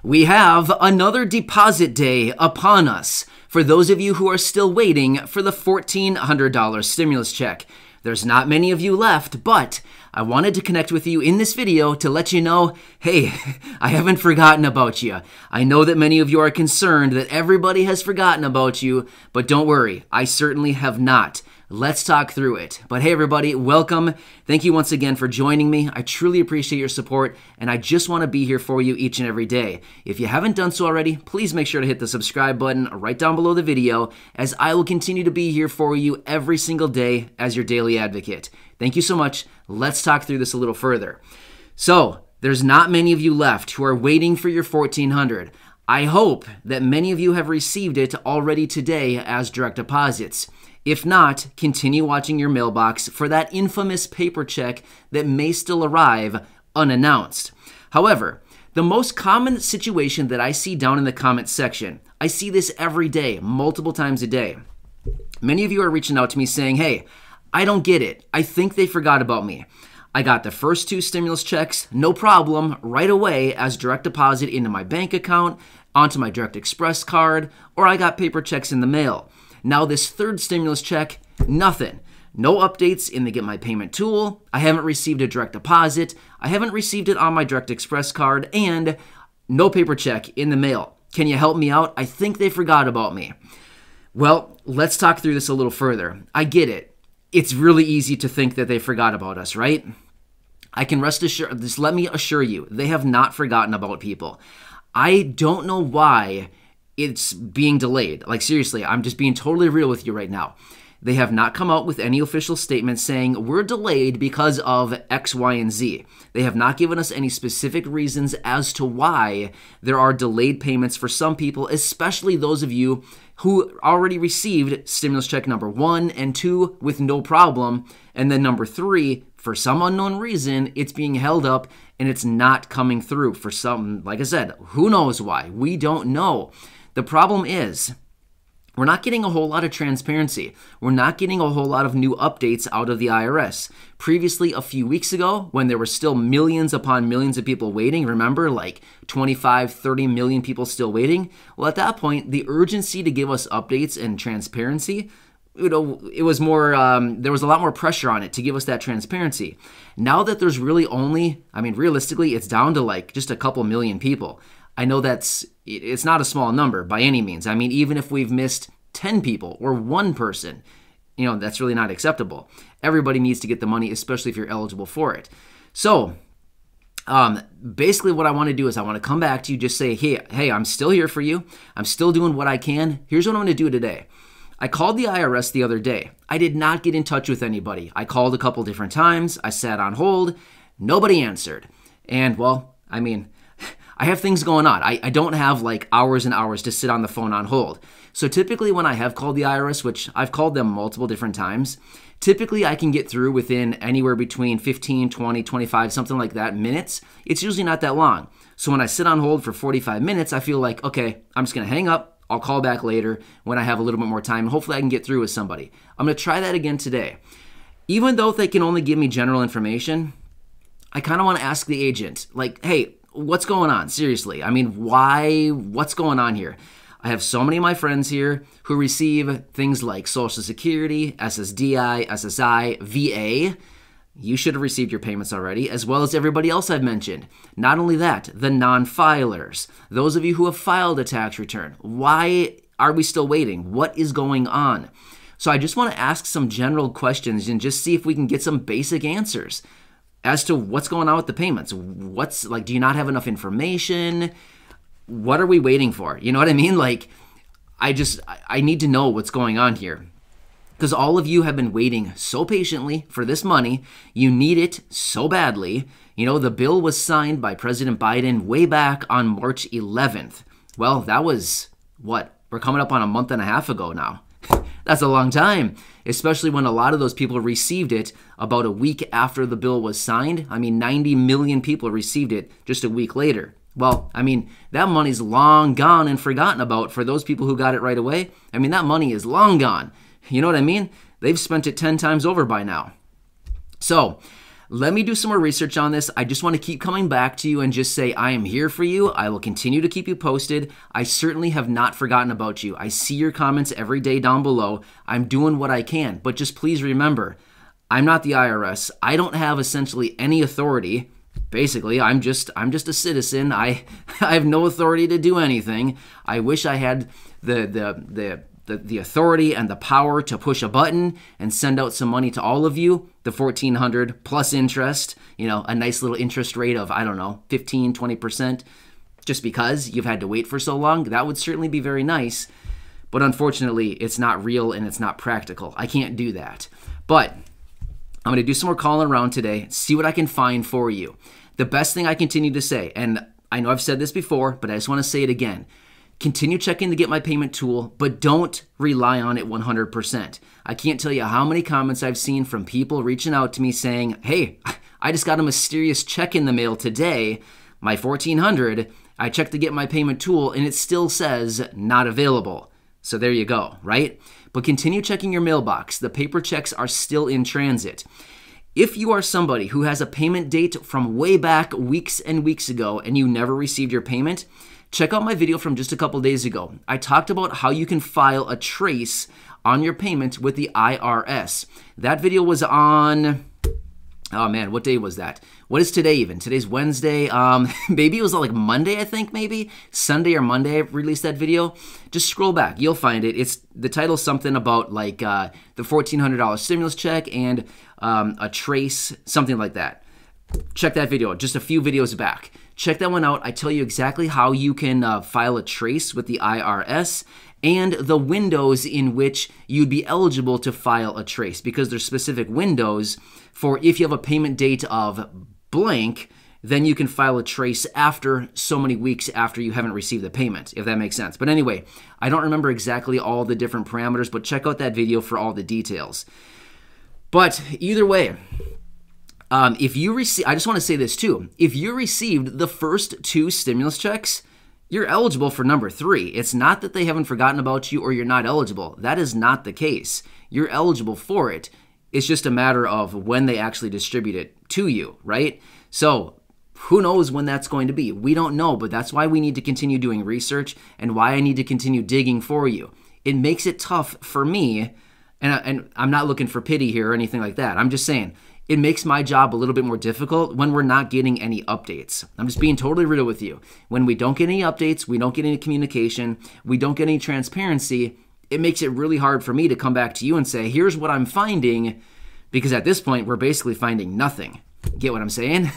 We have another deposit day upon us for those of you who are still waiting for the $1,400 stimulus check. There's not many of you left, but I wanted to connect with you in this video to let you know, hey, I haven't forgotten about you. I know that many of you are concerned that everybody has forgotten about you, but don't worry, I certainly have not. Let's talk through it. But hey, everybody, welcome. Thank you once again for joining me. I truly appreciate your support, and I just want to be here for you each and every day. If you haven't done so already, please make sure to hit the subscribe button right down below the video, as I will continue to be here for you every single day as your daily advocate. Thank you so much. Let's talk through this a little further. So, there's not many of you left who are waiting for your $1,400. I hope that many of you have received it already today as direct deposits. If not, continue watching your mailbox for that infamous paper check that may still arrive unannounced. However, the most common situation that I see down in the comments section, I see this every day, multiple times a day. Many of you are reaching out to me saying, hey, I don't get it. I think they forgot about me. I got the first 2 stimulus checks, no problem, right away as direct deposit into my bank account, onto my Direct Express card, or I got paper checks in the mail. Now this third stimulus check, nothing. No updates in the Get My Payment tool. I haven't received a direct deposit. I haven't received it on my Direct Express card, and no paper check in the mail. Can you help me out? I think they forgot about me. Well, let's talk through this a little further. I get it. It's really easy to think that they forgot about us, right? I can rest assured, just let me assure you, they have not forgotten about people. I don't know why it's being delayed. Like, seriously, I'm just being totally real with you right now. They have not come out with any official statement saying we're delayed because of X, Y, and Z. They have not given us any specific reasons as to why there are delayed payments for some people, especially those of you who already received stimulus check number 1 and 2 with no problem, and then number 3, for some unknown reason, it's being held up and it's not coming through for some, like I said, who knows why? We don't know. The problem is, we're not getting a whole lot of transparency. We're not getting a whole lot of new updates out of the IRS. Previously, a few weeks ago, when there were still millions upon millions of people waiting, remember, like 25, 30 million people still waiting? Well, at that point, the urgency to give us updates and transparency, it was more, there was a lot more pressure on it to give us that transparency. Now that there's really only, realistically, it's down to like just a couple million people. I know it's not a small number by any means. Even if we've missed 10 people or 1 person, that's really not acceptable. Everybody needs to get the money, especially if you're eligible for it. So, basically what I want to do is I want to come back to you, just say, hey, I'm still here for you. I'm still doing what I can. Here's what I'm going to do today. I called the IRS the other day. I did not get in touch with anybody. I called a couple different times. I sat on hold. Nobody answered. And, well, I have things going on. I don't have like hours and hours to sit on the phone on hold. So typically when I have called the IRS, which I've called them multiple different times, typically I can get through within anywhere between 15, 20, 25, something like that minutes. It's usually not that long. So when I sit on hold for 45 minutes, I feel like, okay, I'm just going to hang up. I'll call back later when I have a little bit more time. Hopefully I can get through with somebody. I'm going to try that again today. Even though they can only give me general information, I kind of want to ask the agent, like, hey, what's going on? Seriously. Why? What's going on here? I have so many of my friends here who receive things like Social Security, SSDI, SSI, VA. You should have received your payments already, as well as everybody else I've mentioned. Not only that, the non-filers, those of you who have filed a tax return. Why are we still waiting? What is going on? So I just want to ask some general questions and just see if we can get some basic answers as to what's going on with the payments. Do you not have enough information? What are we waiting for? You know what I mean? I need to know what's going on here. Because all of you have been waiting so patiently for this money. You need it so badly. The bill was signed by President Biden way back on March 11th. Well, that was, we're coming up on a month and a half ago now. That's a long time, especially when a lot of those people received it about a week after the bill was signed. 90 million people received it just a week later. Well, that money's long gone and forgotten about for those people who got it right away. That money is long gone. You know what I mean? They've spent it 10 times over by now. So let me do some more research on this. I just want to keep coming back to you and just say I am here for you. I will continue to keep you posted. I certainly have not forgotten about you. I see your comments every day down below. I'm doing what I can, but just please remember, I'm not the IRS. I don't have essentially any authority. Basically, I'm just a citizen. I have no authority to do anything. I wish I had the authority and the power to push a button and send out some money to all of you, the $1,400 plus interest, a nice little interest rate of, I don't know, 15, 20%, just because you've had to wait for so long. That would certainly be very nice, but unfortunately, it's not real and it's not practical. I can't do that. But I'm going to do some more calling around today, see what I can find for you. The best thing I continue to say, and I know I've said this before, but I just want to say it again, continue checking the Get My Payment tool, but don't rely on it 100%. I can't tell you how many comments I've seen from people reaching out to me saying, hey, I just got a mysterious check in the mail today, my $1,400. I checked the Get My Payment tool, and it still says not available. So there you go, right? But continue checking your mailbox. The paper checks are still in transit. If you are somebody who has a payment date from way back weeks and weeks ago and you never received your payment, check out my video from just a couple days ago. I talked about how you can file a trace on your payment with the IRS. That video was on, oh man, what day was that? What is today even? Today's Wednesday. Maybe it was like Monday, I think, maybe. Sunday or Monday I released that video. Just scroll back. You'll find it. It's the title's something about like the $1,400 stimulus check and a trace, something like that. Check that video out, just a few videos back. Check that one out. I tell you exactly how you can file a trace with the IRS and the windows in which you'd be eligible to file a trace, because there's specific windows for if you have a payment date of blank, then you can file a trace after so many weeks after you haven't received the payment, if that makes sense. But anyway, I don't remember exactly all the different parameters, but check out that video for all the details. But either way, if you receive, I just want to say this too, if you received the first 2 stimulus checks, you're eligible for number 3. It's not that they haven't forgotten about you or you're not eligible. That is not the case. You're eligible for it. It's just a matter of when they actually distribute it to you, right? So who knows when that's going to be? We don't know, but that's why we need to continue doing research and why I need to continue digging for you. It makes it tough for me, and I'm not looking for pity here or anything like that. I'm just saying, it makes my job a little bit more difficult when we're not getting any updates. I'm just being totally real with you. When we don't get any updates, we don't get any communication, we don't get any transparency, it makes it really hard for me to come back to you and say, here's what I'm finding, because at this point, we're basically finding nothing. Get what I'm saying?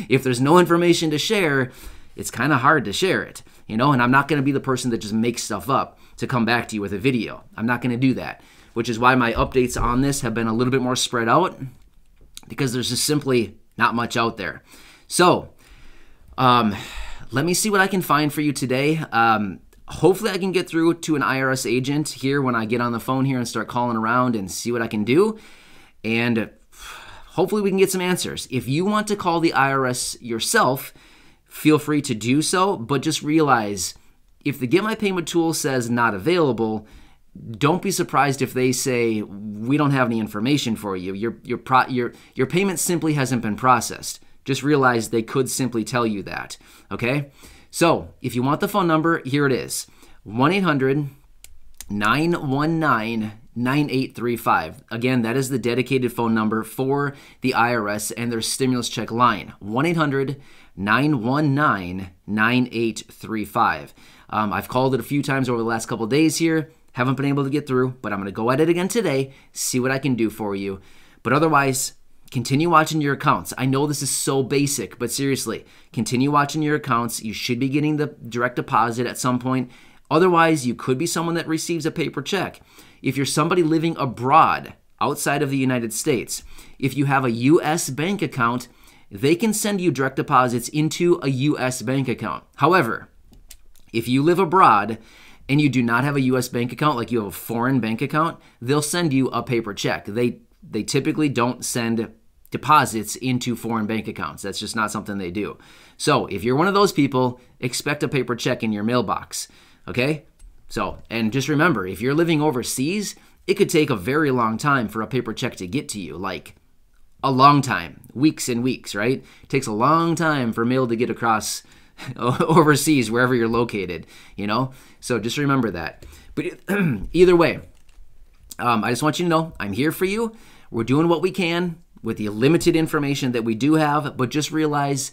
If there's no information to share, it's kind of hard to share it, and I'm not going to be the person that just makes stuff up to come back to you with a video. I'm not going to do that, which is why my updates on this have been a little bit more spread out, because there's just simply not much out there. So let me see what I can find for you today. Hopefully I can get through to an IRS agent here when I get on the phone here and start calling around and see what I can do. And hopefully we can get some answers. If you want to call the IRS yourself, feel free to do so, but just realize if the Get My Payment tool says not available, don't be surprised if they say, we don't have any information for you. Your payment simply hasn't been processed. Just realize they could simply tell you that, okay? So if you want the phone number, here it is, 1-800-919-9835. Again, that is the dedicated phone number for the IRS and their stimulus check line, 1-800-919-9835. I've called it a few times over the last couple days here. Haven't been able to get through, but I'm going to go at it again today, see what I can do for you. But otherwise, continue watching your accounts. I know this is so basic, but seriously, continue watching your accounts. You should be getting the direct deposit at some point. Otherwise, you could be someone that receives a paper check. If you're somebody living abroad, outside of the United States, if you have a U.S. bank account, they can send you direct deposits into a U.S. bank account. However, if you live abroad and you do not have a U.S. bank account, like you have a foreign bank account, they'll send you a paper check. They typically don't send deposits into foreign bank accounts. That's just not something they do. So if you're one of those people, expect a paper check in your mailbox, okay? So, and just remember, if you're living overseas, it could take a very long time for a paper check to get to you, like a long time, weeks and weeks, right? It takes a long time for mail to get across overseas, wherever you're located, you know? So just remember that. But either way, I just want you to know I'm here for you. We're doing what we can with the limited information that we do have, but just realize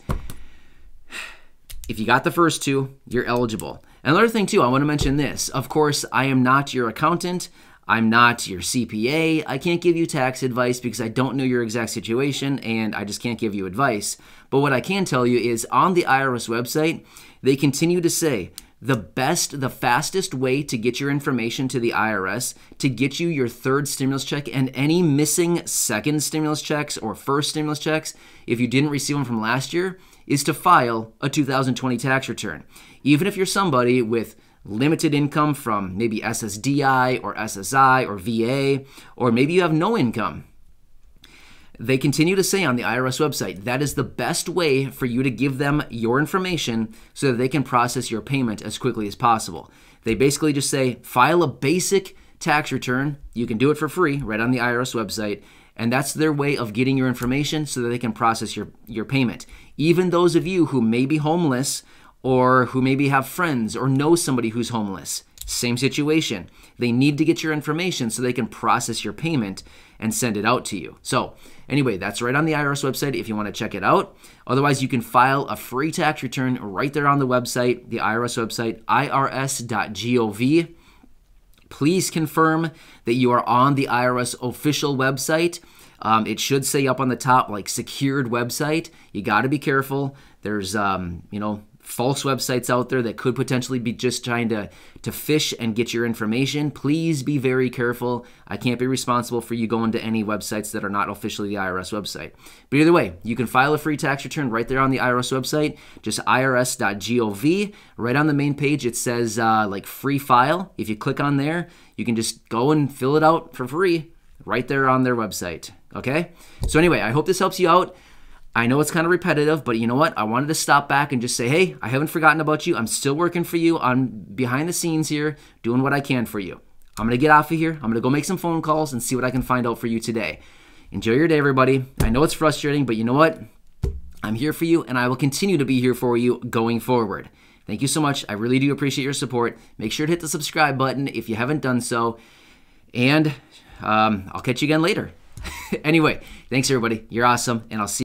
if you got the first two, you're eligible. Another thing too, I want to mention this. Of course, I am not your accountant. I'm not your CPA. I can't give you tax advice because I don't know your exact situation and I just can't give you advice. But what I can tell you is on the IRS website, they continue to say the fastest way to get your information to the IRS, to get you your third stimulus check and any missing second stimulus checks or first stimulus checks, if you didn't receive them from last year, is to file a 2020 tax return. Even if you're somebody with limited income from maybe SSDI or SSI or VA, or maybe you have no income. They continue to say on the IRS website, that is the best way for you to give them your information so that they can process your payment as quickly as possible. They basically just say, file a basic tax return. You can do it for free right on the IRS website. And that's their way of getting your information so that they can process your payment. Even those of you who may be homeless or who maybe have friends or know somebody who's homeless, same situation. They need to get your information so they can process your payment and send it out to you. So anyway, that's right on the IRS website if you want to check it out. Otherwise, you can file a free tax return right there on the website, the IRS website, irs.gov. Please confirm that you are on the IRS official website. It should say up on the top, like secured website. You got to be careful. There's, false websites out there that could potentially be just trying to fish and get your information. Please be very careful. I can't be responsible for you going to any websites that are not officially the IRS website. But either way, you can file a free tax return right there on the IRS website, just irs.gov. Right on the main page, it says like free file. If you click on there, you can just go and fill it out for free right there on their website. Okay? So anyway, I hope this helps you out. I know it's kind of repetitive, but you know what? I wanted to stop back and just say, hey, I haven't forgotten about you. I'm still working for you. I'm behind the scenes here, doing what I can for you. I'm going to get off of here. I'm going to go make some phone calls and see what I can find out for you today. Enjoy your day, everybody. I know it's frustrating, but you know what? I'm here for you, and I will continue to be here for you going forward. Thank you so much. I really do appreciate your support. Make sure to hit the subscribe button if you haven't done so, and I'll catch you again later. Anyway, thanks, everybody. You're awesome, and I'll see you.